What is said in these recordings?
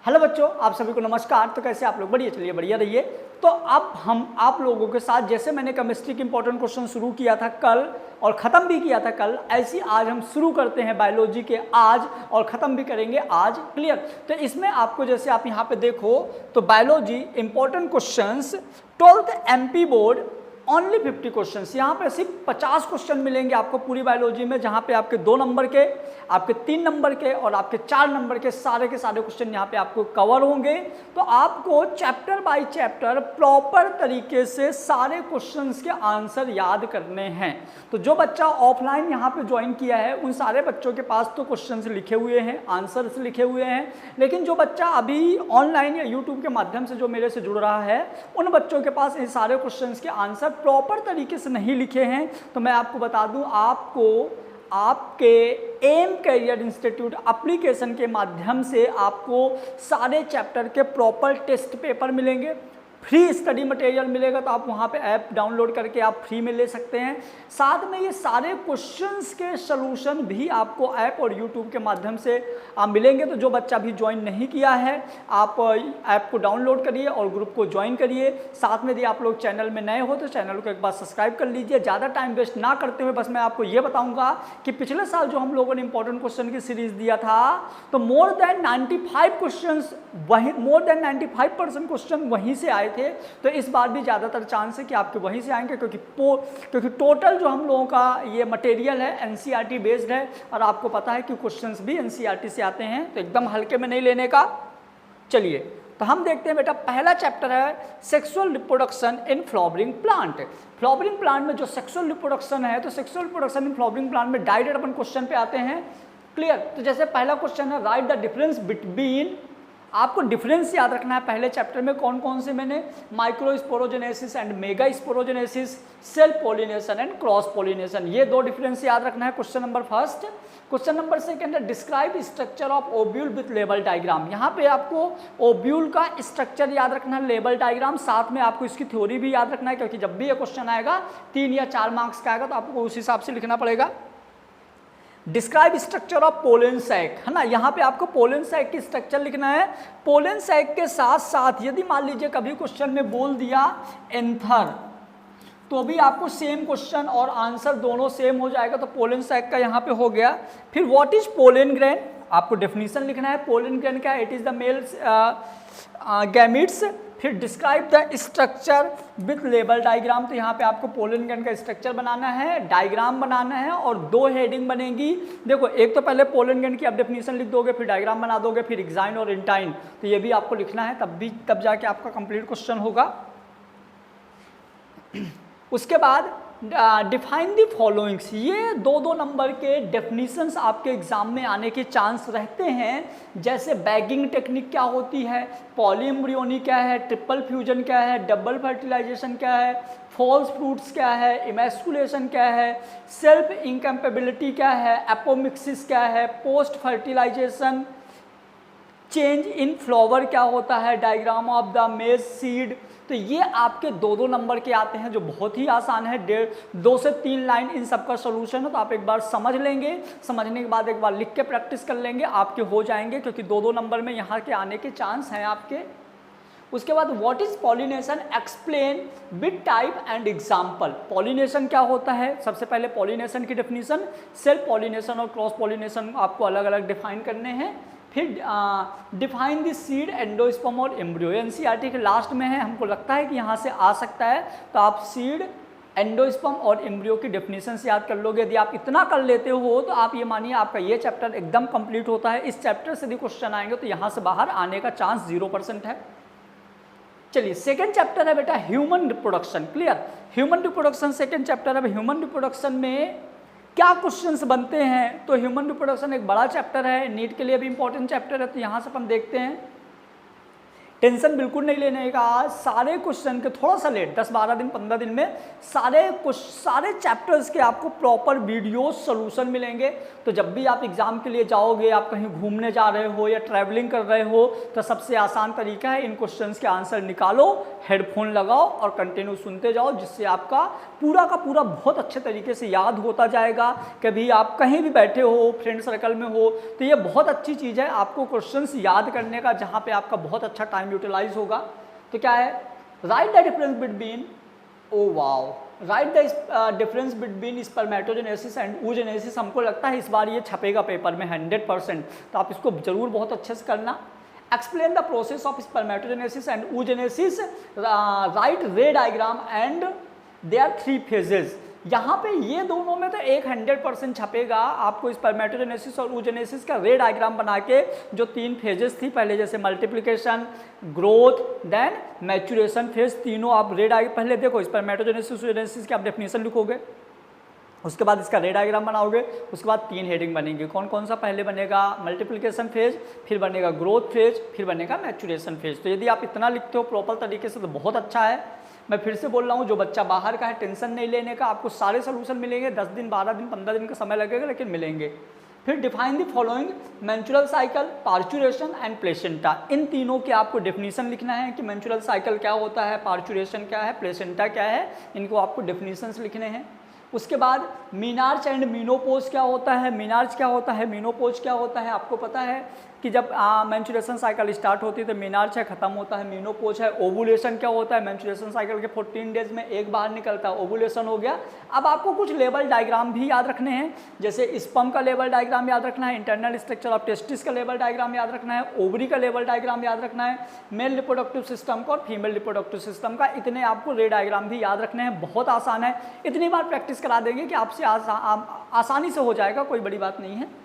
Hello बच्चों, आप सभी को नमस्कार। तो कैसे आप लोग? बढ़िया, चलिए बढ़िया रहिए। तो अब हम आप लोगों के साथ, जैसे मैंने केमिस्ट्री के इंपॉर्टेंट क्वेश्चन शुरू किया था कल और ख़त्म भी किया था कल, ऐसी आज हम शुरू करते हैं बायोलॉजी के आज और ख़त्म भी करेंगे आज। क्लियर? तो इसमें आपको, जैसे आप यहाँ पे देखो तो biology important questions 12th MP board only 50 questions. यहाँ पे सिर्फ 50 क्वेश्चन मिलेंगे आपको पूरी बायोलॉजी में, जहाँ पे आपके 2 नंबर के, आपके 3 नंबर के और आपके 4 नंबर के सारे क्वेश्चन यहाँ पे आपको कवर होंगे। तो आपको चैप्टर बाय चैप्टर प्रॉपर तरीके से सारे क्वेश्चंस के आंसर याद करने हैं। तो जो बच्चा ऑफलाइन यहाँ पे ज्वाइन किया है उन सारे बच्चों के पास तो क्वेश्चंस लिखे हुए हैं, आंसर्स लिखे हुए हैं, लेकिन जो बच्चा अभी ऑनलाइन या यूट्यूब के माध्यम से जो मेरे से जुड़ रहा है उन बच्चों के पास इन सारे क्वेश्चंस के आंसर प्रॉपर तरीके से नहीं लिखे हैं। तो मैं आपको बता दूं, आपको आपके एम करियर इंस्टीट्यूट एप्लीकेशन के माध्यम से आपको सारे चैप्टर के प्रॉपर टेस्ट पेपर मिलेंगे, फ्री स्टडी मटेरियल मिलेगा। तो आप वहाँ पे ऐप डाउनलोड करके आप फ्री में ले सकते हैं। साथ में ये सारे क्वेश्चंस के सलूशन भी आपको ऐप और यूट्यूब के माध्यम से मिलेंगे। तो जो बच्चा भी ज्वाइन नहीं किया है, आप ऐप को डाउनलोड करिए और ग्रुप को ज्वाइन करिए। साथ में यदि आप लोग चैनल में नए हो तो चैनल को एक बार सब्सक्राइब कर लीजिए। ज़्यादा टाइम वेस्ट ना करते हुए बस मैं आपको ये बताऊँगा कि पिछले साल जो हम लोगों ने इंपॉर्टेंट क्वेश्चन की सीरीज़ दिया था, तो मोर देन 95% क्वेश्चन वहीं से आए थे। तो इस बार भी ज़्यादातर चांस है कि आपके वहीं से आएंगे, क्योंकि टोटल जो हम लोगों का ये मटेरियल है एनसीईआरटी बेस्ड है और आपको पता है कि क्वेश्चंस भी एनसीईआरटी से आते हैं, तो एकदम हल्के में नहीं लेने का। चलिए तो हम देखते हैं बेटा, पहला चैप्टर है sexual reproduction in flowering plant. Flowering plant में जो सेक्सुअल रिप्रोडक्शन है, तो sexual reproduction in flowering plant में डायरेक्ट अपन क्वेश्चन पे आते हैं। क्लियर? तो जैसे पहला क्वेश्चन है, राइट द डिफरेंस बिटवीन, आपको डिफरेंस याद रखना है पहले चैप्टर में कौन कौन से मैंने, microsporogenesis and megasporogenesis, self pollination and cross pollination, ये 2 डिफरेंस याद रखना है question number first. Question number second है, describe structure of ovule with label diagram. यहाँ पे आपको ओव्यूल का स्ट्रक्चर याद रखना है, लेबल डायग्राम, साथ में आपको इसकी थ्योरी भी याद रखना है, क्योंकि जब भी ये क्वेश्चन आएगा 3 या 4 मार्क्स का आएगा तो आपको उस हिसाब से लिखना पड़ेगा। Describe structure of pollen sac, है ना, यहाँ पे आपको पोलन सैक की स्ट्रक्चर लिखना है। पोलन सैक के साथ साथ यदि मान लीजिए कभी क्वेश्चन में बोल दिया एंथर, तो भी आपको सेम क्वेश्चन और आंसर दोनों सेम हो जाएगा। तो पोलन सैक का यहाँ पे हो गया। फिर व्हाट इज पोलन ग्रेन, आपको डेफिनेशन लिखना है। पोलन ग्रेन क्या है? It is the male gametes. फिर describe the structure with label diagram, तो यहाँ पे आपको पोलन ग्रेन का स्ट्रक्चर बनाना है, डायग्राम बनाना है और 2 हेडिंग बनेगी। देखो, एक तो पहले पोलन ग्रेन की आप डेफिनेशन लिख दोगे, फिर डायग्राम बना दोगे, फिर एक्साइन और इंटाइन, तो ये भी आपको लिखना है, तब जाके आपका कंप्लीट क्वेश्चन होगा। उसके बाद डिफाइन द फॉलोइंग्स, ये 2-2 नंबर के डेफिनेशंस आपके एग्जाम में आने के चांस रहते हैं। जैसे बैगिंग टेक्निक क्या होती है, पॉलीएम्ब्रियोनी क्या है, ट्रिपल फ्यूजन क्या है, डबल फर्टिलाइजेशन क्या है, फॉल्स फ्रूट्स क्या है, इमैस्कुलेशन क्या है, सेल्फ इनकम्पेबिलिटी क्या है, एपोमिक्सिस क्या है, post fertilization, change in flower क्या होता है, diagram of the maize seed. तो ये आपके 2-2 नंबर के आते हैं, जो बहुत ही आसान है। 2 से 3 लाइन इन सबका सोल्यूशन है। तो आप एक बार समझ लेंगे, समझने के बाद एक बार लिख के प्रैक्टिस कर लेंगे, आपके हो जाएंगे, क्योंकि 2-2 नंबर में यहाँ के आने के चांस हैं आपके। उसके बाद what is pollination, explain with type and example. Pollination क्या होता है? सबसे पहले पॉलिनेशन की डेफिनेशन, सेल्फ पॉलिनेशन और क्रॉस पॉलिनेशन आपको अलग अलग डिफाइन करने हैं। फिर डिफाइन द सीड, एंडोस्पर्म और एम्ब्रियो, एनसीईआरटी के लास्ट में है, हमको लगता है कि यहाँ से आ सकता है। तो आप सीड, एंडोस्पर्म और एम्ब्रियो की डेफिनेशन से याद कर लोगे। यदि आप इतना कर लेते हो तो आप ये मानिए आपका ये चैप्टर एकदम कंप्लीट होता है। इस चैप्टर से यदि क्वेश्चन आएंगे तो यहाँ से बाहर आने का चांस 0% है। चलिए, सेकेंड चैप्टर है बेटा human reproduction. Clear? Human reproduction second chapter है। ह्यूमन रिप्रोडक्शन में क्या क्वेश्चंस बनते हैं? तो ह्यूमन रिप्रोडक्शन एक बड़ा चैप्टर है, नीट के लिए भी इंपॉर्टेंट चैप्टर है। तो यहाँ से अपन देखते हैं टेंशन बिल्कुल नहीं लेने का। सारे क्वेश्चन के थोड़ा सा लेट 10-12 दिन 15 दिन में सारे चैप्टर्स के आपको प्रॉपर वीडियो सोल्यूशन मिलेंगे। तो जब भी आप एग्जाम के लिए जाओगे, आप कहीं घूमने जा रहे हो या ट्रैवलिंग कर रहे हो, तो सबसे आसान तरीका है इन क्वेश्चंस के आंसर निकालो, हेडफोन लगाओ और कंटिन्यू सुनते जाओ, जिससे आपका पूरा का पूरा बहुत अच्छे तरीके से याद होता जाएगा। कभी आप कहीं भी बैठे हो, फ्रेंड सर्कल में हो, तो ये बहुत अच्छी चीज़ है आपको क्वेश्चंस याद करने का, जहाँ पे आपका बहुत अच्छा टाइम यूटिलाइज होगा। तो क्या है, write the difference between, oh wow, right the difference between spermatogenesis and oogenesis। हमको लगता है इस बार ये छपेगा पेपर में 100%, तो आप इसको जरूर बहुत अच्छे से करना। Explain the process of spermatogenesis and oogenesis, write ray diagram and they are 3 phases. यहाँ पे ये दोनों में तो 100% छपेगा। आपको स्पर्मेटोजेनेसिस और oogenesis का रे डायग्राम बना के जो 3 फेजेस थी पहले, जैसे multiplication, growth, then maturation phase, तीनों आप रे डायग्राम पहले देखो, स्पर्मेटोजेनेसिस oogenesis की आप डेफिनेशन लिखोगे, उसके बाद इसका रे डायग्राम बनाओगे, उसके बाद 3 हेडिंग बनेंगे। कौन कौन सा पहले बनेगा, मल्टीप्लिकेशन फेज, फिर बनेगा ग्रोथ फेज, फिर बनेगा मैचुरेशन फेज। तो यदि आप इतना लिखते हो प्रॉपर तरीके से तो बहुत अच्छा है। मैं फिर से बोल रहा हूँ, जो बच्चा बाहर का है टेंशन नहीं लेने का, आपको सारे सोल्यूशन मिलेंगे। 10 दिन 12 दिन 15 दिन का समय लगेगा, लेकिन मिलेंगे। फिर define the following menstrual cycle, parturition and placenta. इन तीनों के आपको डेफिनेशन लिखना है कि मेंस्ट्रुअल साइकिल क्या होता है, पार्चुरेशन क्या है, प्लेसेंटा क्या है, इनको आपको डेफिनेशंस लिखने हैं। उसके बाद मीनार्च एंड मीनोपोज क्या होता है, मीनार्च क्या होता है, मीनोपोज क्या होता है। आपको पता है कि जब मेंस्ट्रुएशन साइकिल स्टार्ट होती है तो मीनार्च है, खत्म होता है, मीनोपोज है। ओवुलेशन क्या होता है, मेंस्ट्रुएशन साइकिल के 14 डेज में एक बार निकलता है, ओवुलेशन हो गया। अब आपको कुछ लेवल डायग्राम भी याद रखने हैं, जैसे स्पर्म का लेवल डायग्राम याद रखना है, इंटरनल स्ट्रक्चर ऑफ टेस्टिस का लेवल डायग्राम याद रखना है, ओवरी का लेवल डायग्राम याद रखना है, मेल रिप्रोडक्टिव सिस्टम का और फीमेल रिप्रोडक्टिव सिस्टम का। इतने आपको रे डायग्राम भी याद रखने हैं, बहुत आसान है। इतनी बार प्रैक्टिस करा देंगे कि आपसे आसानी से हो जाएगा, कोई बड़ी बात नहीं है।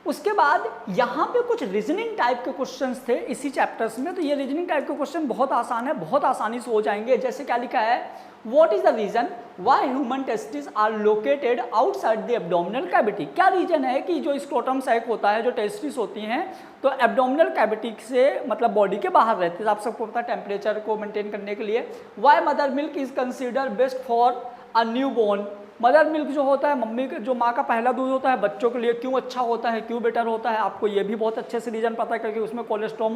उसके बाद यहाँ पे कुछ रीजनिंग टाइप के क्वेश्चंस थे इसी चैप्टर्स में, तो ये रीजनिंग टाइप के क्वेश्चन बहुत आसान है, बहुत आसानी से हो जाएंगे। जैसे क्या लिखा है, what is the reason why human testis are located outside the abdominal cavity. क्या रीजन है कि जो स्क्रोटम सैक होता है, जो टेस्टिस होती हैं, तो एब्डोमिनल कैविटी से मतलब बॉडी के बाहर रहते हैं। आप सबको पता है टेम्परेचर को मेंटेन करने के लिए। Why mother milk is consider best for a newborn. Mother milk जो होता है, मम्मी का जो माँ का पहला दूध होता है, बच्चों के लिए क्यों अच्छा होता है, क्यों बेटर होता है, आपको ये भी बहुत अच्छे से रीजन पता है, क्योंकि उसमें कोलेस्ट्रॉल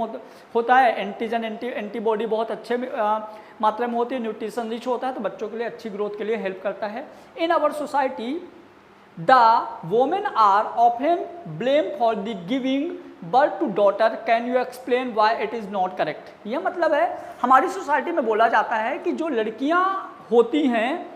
होता है, एंटीजन एंटीबॉडी बहुत अच्छे मात्रा में होती है, न्यूट्रिशन रिच होता है, तो बच्चों के लिए अच्छी ग्रोथ के लिए हेल्प करता है। In our society the women are often blame for the giving birth to daughter, can you explain why it is not correct. यह मतलब है, हमारी सोसाइटी में बोला जाता है कि जो लड़कियाँ होती हैं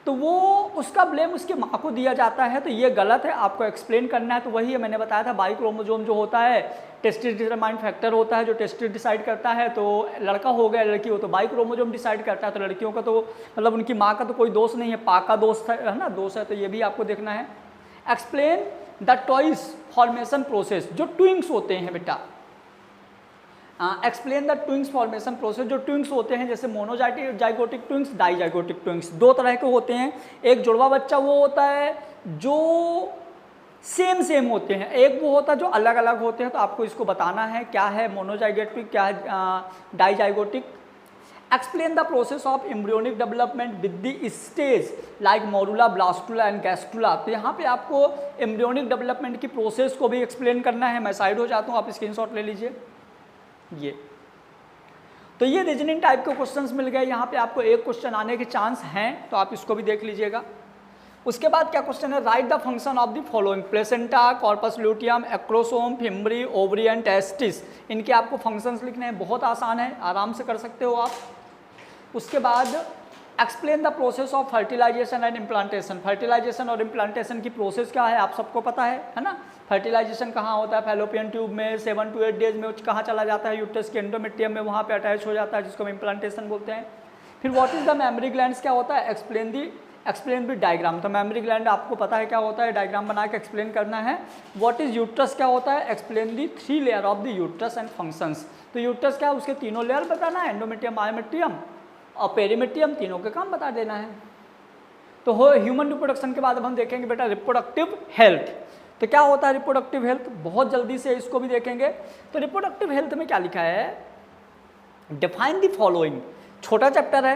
तो वो उसका ब्लेम उसके माँ को दिया जाता है, तो ये गलत है, आपको एक्सप्लेन करना है। तो वही है, मैंने बताया था, बाई क्रोमोसोम जो होता है टेस्टिस डिटरमाइंड फैक्टर होता है, जो टेस्टिस डिसाइड करता है। तो लड़का हो गया, लड़की हो, तो बाई क्रोमोसोम डिसाइड करता है। तो लड़कियों का तो मतलब उनकी माँ का तो कोई दोष नहीं है, पा का दोष है ना, दोष है, तो ये भी आपको देखना है। Explain the twice formation process, जो ट्विंग्स होते हैं बेटा, एक्सप्लेन द ट्विंग्स फॉर्मेशन प्रोसेस। जो ट्विंग्स होते हैं, जैसे मोनोजाइगोटिक ट्विंग्स, डाईजाइगोटिक ट्विंग्स, 2 तरह के होते हैं। एक जुड़वा बच्चा वो होता है जो सेम होते हैं, एक वो होता है जो अलग अलग होते हैं। तो आपको इसको बताना है क्या है मोनोजाइगोटिक, क्या है dizygotic. Explain the process of embryonic development with the stage like morula, blastula and gastrula. तो यहाँ पे आपको एम्ब्रियोनिक डेवलपमेंट की प्रोसेस को भी एक्सप्लेन करना है। मैं साइड हो जाता हूँ, आप स्क्रीनशॉट ले लीजिए। ये तो ये रीजनिंग टाइप के क्वेश्चंस मिल गए। यहाँ पे आपको एक क्वेश्चन आने के चांस हैं, तो आप इसको भी देख लीजिएगा। उसके बाद क्या क्वेश्चन है, write the function of the following, placenta, corpus luteum, acrosome, fimbriae, ovary and testis. इनके आपको फंक्शंस लिखने हैं, बहुत आसान है, आराम से कर सकते हो आप। उसके बाद explain the process of fertilization and implantation. Fertilization और इम्प्लांटेशन की प्रोसेस क्या है, आप सबको पता है ना। फर्टिलाइजेशन कहाँ होता है, फैलोपियन ट्यूब में 7 to 8 डेज में कहाँ चला जाता है, यूट्रस के एंडोमेट्रियम में, वहाँ पे अटैच हो जाता है, जिसको हम इम्प्लांटेशन बोलते हैं। फिर what is the mammary glands क्या होता है, एक्सप्लेन विद डायग्राम। तो मेमोरी ग्लैंड आपको पता है क्या होता है, डायग्राम बना के एक्सप्लेन करना है। व्हाट इज यूट्रस क्या होता है, explain the 3 layer of the uterus and functions. तो यूट्रस क्या है, उसके 3 लेयर बताना है, एंडोमेट्रियम, मायोमेट्रियम और पेरीमेट्रियम, तीनों के काम बता देना है। तो ह्यूमन रिप्रोडक्शन के बाद अब हम देखेंगे बेटा रिप्रोडक्टिव हेल्थ। तो क्या होता है रिप्रोडक्टिव हेल्थ, बहुत जल्दी से इसको भी देखेंगे। तो रिप्रोडक्टिव हेल्थ में क्या लिखा है, डिफाइन द फॉलोइंग, छोटा चैप्टर है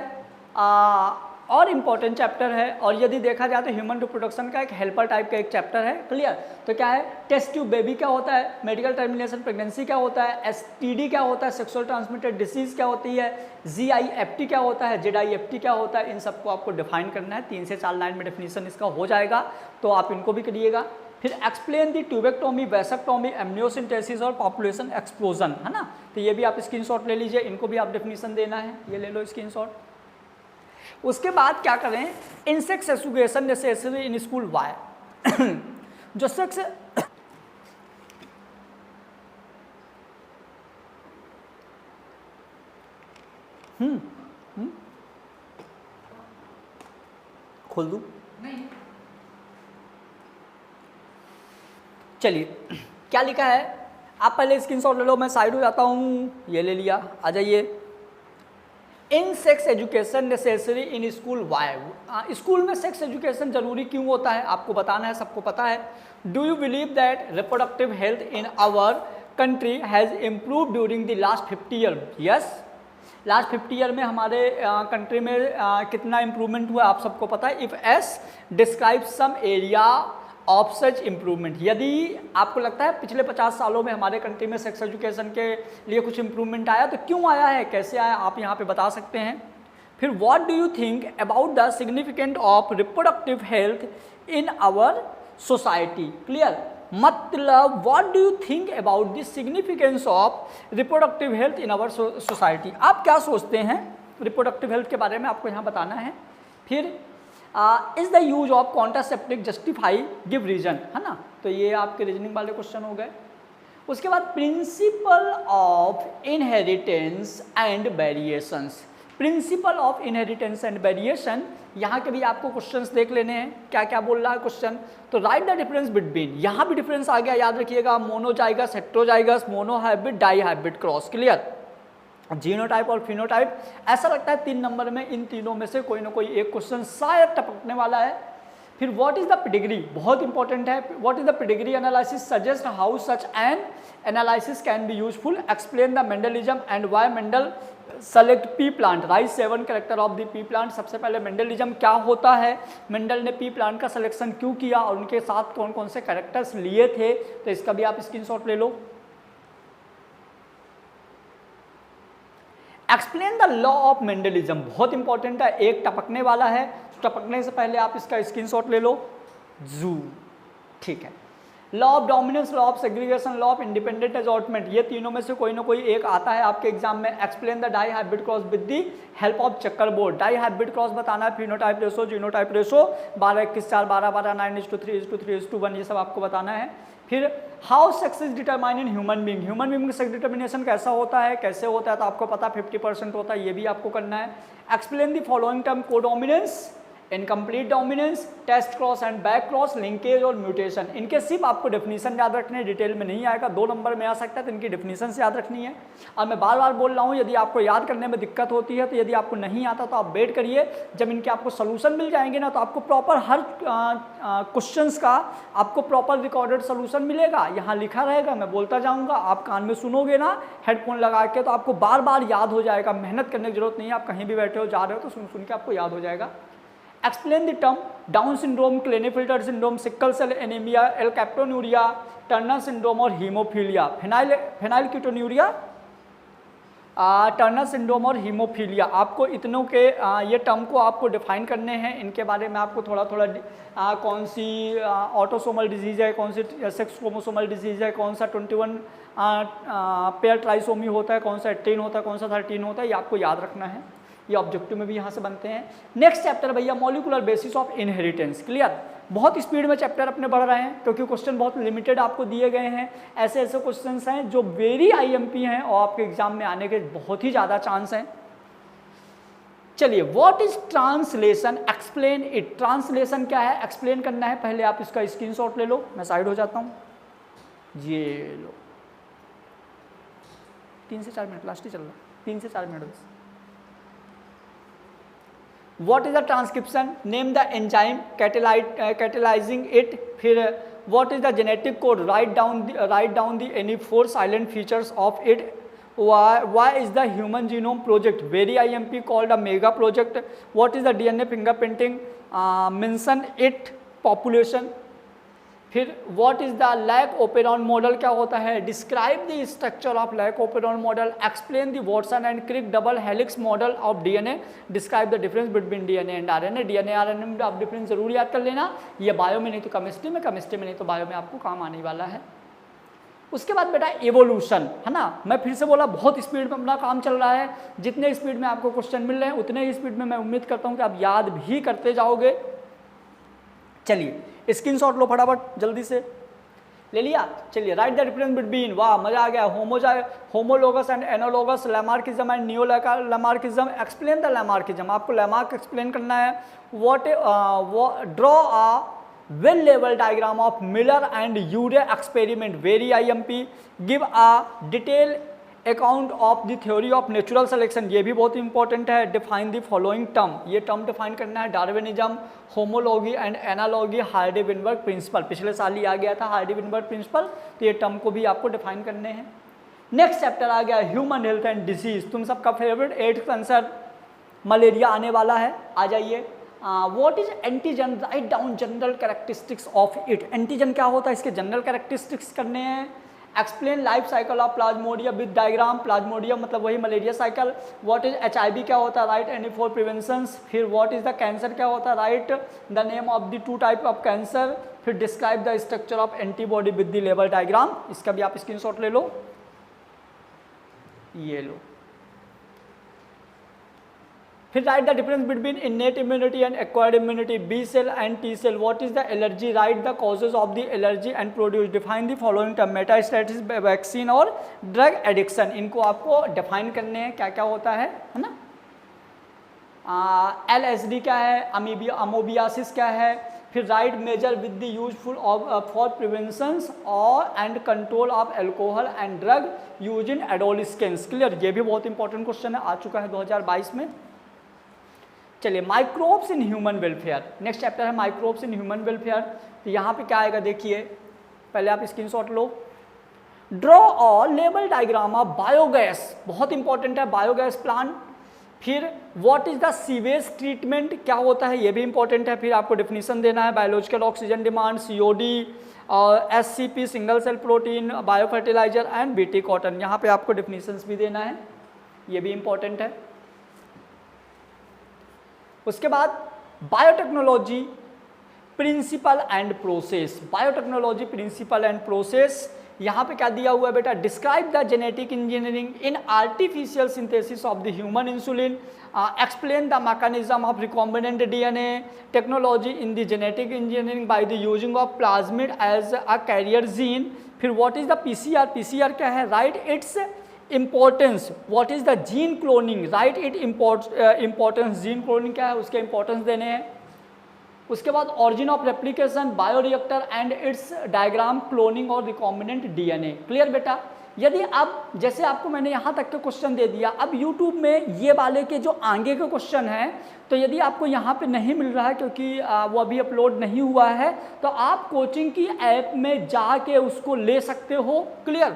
और इम्पॉर्टेंट चैप्टर है, और यदि देखा जाए तो ह्यूमन रिप्रोडक्शन का एक हेल्पर टाइप का एक चैप्टर है। क्लियर, तो क्या है, टेस्ट ट्यूब बेबी क्या होता है, मेडिकल टर्मिनेशन प्रेगनेंसी क्या होता है, एसटीडी क्या होता है, सेक्सुअल ट्रांसमिटेड डिसीज क्या होती है, जीआईएफटी क्या होता है, जेडआईएफटी क्या होता है, इन सबको आपको डिफाइन करना है। 3 से 4 लाइन में डेफिनेशन इसका हो जाएगा, तो आप इनको भी करिएगा। फिर explain the tubectomy, vasectomy, amniocentesis और पॉपुलेशन एक्सप्लोजन, है ना, तो ये भी आप स्क्रीनशॉट ले लीजिए, इनको भी आप डेफिनेशन देना है, ये ले लो स्क्रीनशॉट। उसके बाद क्या करें, is sex education necessary in school why जो सेक्स खोल दूं, चलिए क्या लिखा है, आप पहले स्क्रीनशॉट ले लो, मैं साइड हो जाता हूँ, ये ले लिया, आ जाइए। In sex education necessary in school why, school में सेक्स एजुकेशन जरूरी क्यों होता है आपको बताना है, सबको पता है। Do you believe that reproductive health in our country has improve during the last 50 year, yes, last 50 year में हमारे कंट्री में कितना इम्प्रूवमेंट हुआ आप सबको पता है। If yes describe some area of such improvement, यदि आपको लगता है पिछले 50 सालों में हमारे कंट्री में सेक्स एजुकेशन के लिए कुछ इम्प्रूवमेंट आया, तो क्यों आया है, कैसे आया, आप यहाँ पे बता सकते हैं। फिर what do you think about the significant of reproductive health in our society, clear, मतलब what do you think about the significance of reproductive health in our society, आप क्या सोचते हैं रिप्रोडक्टिव हेल्थ के बारे में, आपको यहाँ बताना है। फिर is the use of contraceptive justify give reason, है ना, तो ये आपके रीजनिंग वाले क्वेश्चन हो गए। उसके बाद principle of inheritance and variations, principle of inheritance and variation, यहाँ के भी आपको क्वेश्चंस देख लेने हैं, क्या क्या बोल रहा है क्वेश्चन। तो राइट द डिफरेंस बिटवीन, यहाँ भी डिफरेंस आ गया, याद रखिएगा, monozygous, heterozygous, monohybrid, dihybrid cross, clear, genotype और फिनोटाइप। ऐसा लगता है 3 नंबर में इन तीनों में से कोई ना कोई एक क्वेश्चन शायद टपकने वाला है। फिर व्हाट इज द पेडिग्री, बहुत इंपॉर्टेंट है, what is the pedigree analysis, suggest how such an analysis can be useful, explain the Mendelism and why Mendel select P plant, right 7 character of the P plant. सबसे पहले Mendelism क्या होता है, Mendel ने P plant का selection क्यों किया और उनके साथ कौन कौन से कैरेक्टर्स लिए थे, तो इसका भी आप स्क्रीनशॉट ले लो। Explain the law of Mendelism, बहुत इंपॉर्टेंट है, एक टपकने वाला है, टपकने से पहले आप इसका स्क्रीनशॉट ले लो, जू, ठीक है। Law of dominance, law of segregation, law of independent assortment, ये तीनों में से कोई ना कोई एक आता है आपके एग्जाम में। Explain the dihybrid cross with the help of checkerboard, dihybrid cross बताना है, फिनोटाइप रेशो, जीनोटाइप रेशो, 12:21:4, 12:12, 9:3:3:1, ये सब आपको बताना है। फिर how sex is determine in human being, human being में सेक्स डिटर्मिनेशन कैसा होता है, कैसे होता है, तो आपको पता 50% होता है, ये भी आपको करना है। Explain the following term, codominance, incomplete dominance, test cross and back cross, linkage और म्यूटेशन, इनके सिर्फ आपको डेफिनेशन याद रखने हैं, डिटेल में नहीं आएगा, 2 नंबर में आ सकता है, तो इनकी डेफिनेशन से याद रखनी है। और मैं बार बार बोल रहा हूँ, यदि आपको याद करने में दिक्कत होती है, तो यदि आपको नहीं आता तो आप वेट करिए, जब इनके आपको सोल्यूशन मिल जाएंगे ना, तो आपको प्रॉपर हर क्वेश्चंस का आपको प्रॉपर रिकॉर्डेड सोल्यूशन मिलेगा, यहाँ लिखा रहेगा, मैं बोलता जाऊँगा, आप कान में सुनोगे ना हेडफोन लगा के, तो आपको बार बार याद हो जाएगा, मेहनत करने की जरूरत नहीं है, आप कहीं भी बैठे हो, जा रहे हो, तो सुन सुन के आपको याद हो जाएगा। Explain the term Down syndrome, Klinefelter syndrome, sickle cell anaemia, alkaptonuria, Turner syndrome और हीमोफीलिया, फेनाइलकीटोन्यूरिया, टर्नर सिंड्रोम और हीमोफीलिया, आपको इतनों के ये टर्म को आपको डिफाइन करने हैं, इनके बारे में आपको थोड़ा थोड़ा कौन सी ऑटोसोमल डिजीज़ है, कौन सी सेक्स क्रोमोसोमल डिजीज़ है, कौन सा 21 पेयर ट्राइसोमी होता है, कौन सा 18 होता है, कौन सा 13 होता है, ये आपको याद रखना है, ये ऑब्जेक्टिव में भी यहाँ से बनते हैं। नेक्स्ट चैप्टर भैया molecular basis of inheritance, clear, बहुत स्पीड में चैप्टर अपने बढ़ रहे हैं क्योंकि क्वेश्चन बहुत लिमिटेड आपको दिए गए हैं, ऐसे ऐसे क्वेश्चंस हैं जो वेरी आईएमपी हैं और आपके एग्जाम में आने के बहुत ही ज़्यादा चांस हैं। चलिए, what is translation, explain it, translation क्या है, एक्सप्लेन करना है, पहले आप इसका स्क्रीनशॉट ले लो, मैं साइड हो जाता हूँ, ये लो, 3 से 4 मिनट लास्ट ही चल रहा, 3 से 4 मिनट बस। What is the transcription? Name the enzyme catalyzing it. फिर what is the genetic code, write down the any 4 salient features of it, why is the human genome project very IMP called a mega project, what is the DNA fingerprinting, mention it population, फिर what is the lac operon model क्या होता है, describe the structure of lac operon model, explain the Watson and Crick double helix model of DNA, describe the difference between DNA and RNA, DNA RNA में आप difference जरूर याद कर लेना, ये बायो में नहीं तो केमिस्ट्री में, केमिस्ट्री में नहीं तो बायो में आपको काम आने वाला है। उसके बाद बेटा एवोल्यूशन है ना, मैं फिर से बोला बहुत स्पीड में अपना काम चल रहा है, जितने स्पीड में आपको क्वेश्चन मिल रहे हैं उतने ही स्पीड में मैं उम्मीद करता हूं कि आप याद भी करते जाओगे। चलिए स्क्रीनशॉट लो फटाफट जल्दी से, ले लिया, चलिए राइट द डिफरेंस बिटवीन, वाह मजा आ गया, homologous and analogous, Lamarckism and neo Lamarckism, explain the Lamarckism, आपको लैमार्क एक्सप्लेन करना है, draw a well level diagram of Miller and Urey experiment, very IMP, give a detailed account of the theory of natural selection, ये भी बहुत important है, define the following term, ये term define करना है, Darwinism, homology and analogy, Hardy Weinberg principal, पिछले साल ही आ गया था हार्डी विनबर्ग प्रिंसिपल, तो ये टर्म को भी आपको डिफाइन करने हैं। नेक्स्ट चैप्टर आ गया ह्यूमन हेल्थ एंड डिजीज, तुम सबका फेवरेट 8th आंसर मलेरिया आने वाला है, आ जाइए। What is antigen, write down general characteristics of it, antigen क्या होता है, इसके जनरल कैरेक्टरिस्टिक्स करने हैं। Explain life cycle of plasmodium with diagram, plasmodium मतलब वही malaria cycle. What is HIV क्या होता है, राइट एनी फॉर प्रिवेंशंस। फिर व्हाट इज द कैंसर क्या होता है, write the name of the 2 type of cancer. फिर describe the structure of antibody with the level diagram, इसका भी आप स्क्रीनशॉट ले लो, ये लो। फिर write the difference between innate immunity and acquired immunity, B cell and T cell, what is the allergy, write the causes of the allergy and produce, define the following term, metastasis, vaccine और drug addiction, इनको आपको define करने हैं क्या क्या होता है ना। LSD क्या है, अमोबियासिस क्या है। फिर write major with the useful for preventions और and control of alcohol and drug use in adolescence, clear, ये भी बहुत इंपॉर्टेंट क्वेश्चन है, आ चुका है 2022 में। चलिए microbes in human welfare, next chapter है माइक्रोब्स इन ह्यूमन वेलफेयर, तो यहाँ पे क्या आएगा देखिए, पहले आप screenshot low. Draw a level diagram of biogas, बहुत इंपॉर्टेंट है बायोगैस प्लांट। फिर what is the sewage treatment क्या होता है, ये भी इंपॉर्टेंट है। फिर आपको डेफिनेशन देना है, biological oxygen demand, COD, SCP single cell protein, bio fertilizer and BT cotton, यहाँ पे आपको डेफिनेशंस भी देना है, ये भी इंपॉर्टेंट है। उसके बाद biotechnology principle and process, biotechnology principle and process, यहाँ पे क्या दिया हुआ है बेटा, describe the genetic engineering in artificial synthesis of the human insulin, explain the mechanism of recombinant DNA, technology in the genetic engineering by the using of plasmid as a carrier gene. फिर what is the PCR क्या है, write its importance, what is the gene cloning, write it importance, gene cloning क्या है उसके importance देने हैं। उसके बाद origin of replication, bioreactor and it's diagram, cloning और रिकॉम्बिनेंट DNA, क्लियर बेटा। यदि अब जैसे आपको मैंने यहाँ तक के क्वेश्चन दे दिया, अब YouTube में ये वाले के जो आगे के क्वेश्चन हैं, तो यदि आपको यहाँ पे नहीं मिल रहा है क्योंकि वो अभी अपलोड नहीं हुआ है, तो आप कोचिंग की ऐप में जाके उसको ले सकते हो, क्लियर।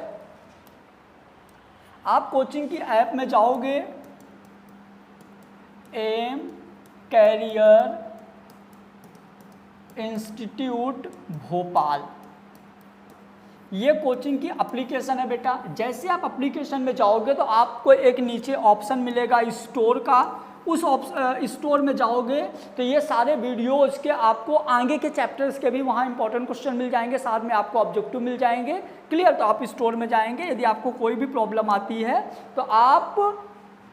आप कोचिंग की ऐप में जाओगे, एम कैरियर इंस्टीट्यूट भोपाल, ये कोचिंग की एप्लीकेशन है बेटा। जैसे आप एप्लीकेशन में जाओगे तो आपको एक नीचे ऑप्शन मिलेगा स्टोर का, उस स्टोर में जाओगे तो ये सारे वीडियोज़ के आपको आगे के चैप्टर्स के भी वहाँ इंपॉर्टेंट क्वेश्चन मिल जाएंगे, साथ में आपको ऑब्जेक्टिव मिल जाएंगे, क्लियर। तो आप स्टोर में जाएंगे, यदि आपको कोई भी प्रॉब्लम आती है तो आप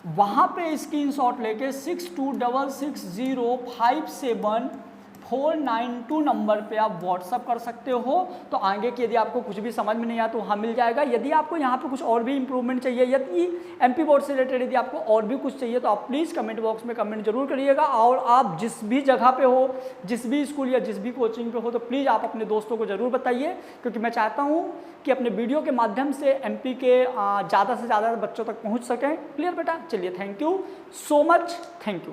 वहाँ पे स्क्रीनशॉट लेके 6266057492 नंबर पे आप व्हाट्सअप कर सकते हो। तो आगे की यदि आपको कुछ भी समझ में नहीं आया तो वहाँ मिल जाएगा। यदि आपको यहाँ पे कुछ और भी इंप्रूवमेंट चाहिए, यदि MP बोर्ड से रिलेटेड यदि आपको और भी कुछ चाहिए तो आप प्लीज़ कमेंट बॉक्स में कमेंट जरूर करिएगा। और आप जिस भी जगह पे हो, जिस भी स्कूल या जिस भी कोचिंग पे हो, तो प्लीज़ आप अपने दोस्तों को ज़रूर बताइए, क्योंकि मैं चाहता हूँ कि अपने वीडियो के माध्यम से MP के ज़्यादा से ज़्यादा बच्चों तक पहुँच सकें, क्लियर बेटा। चलिए, thank you so much, thank you.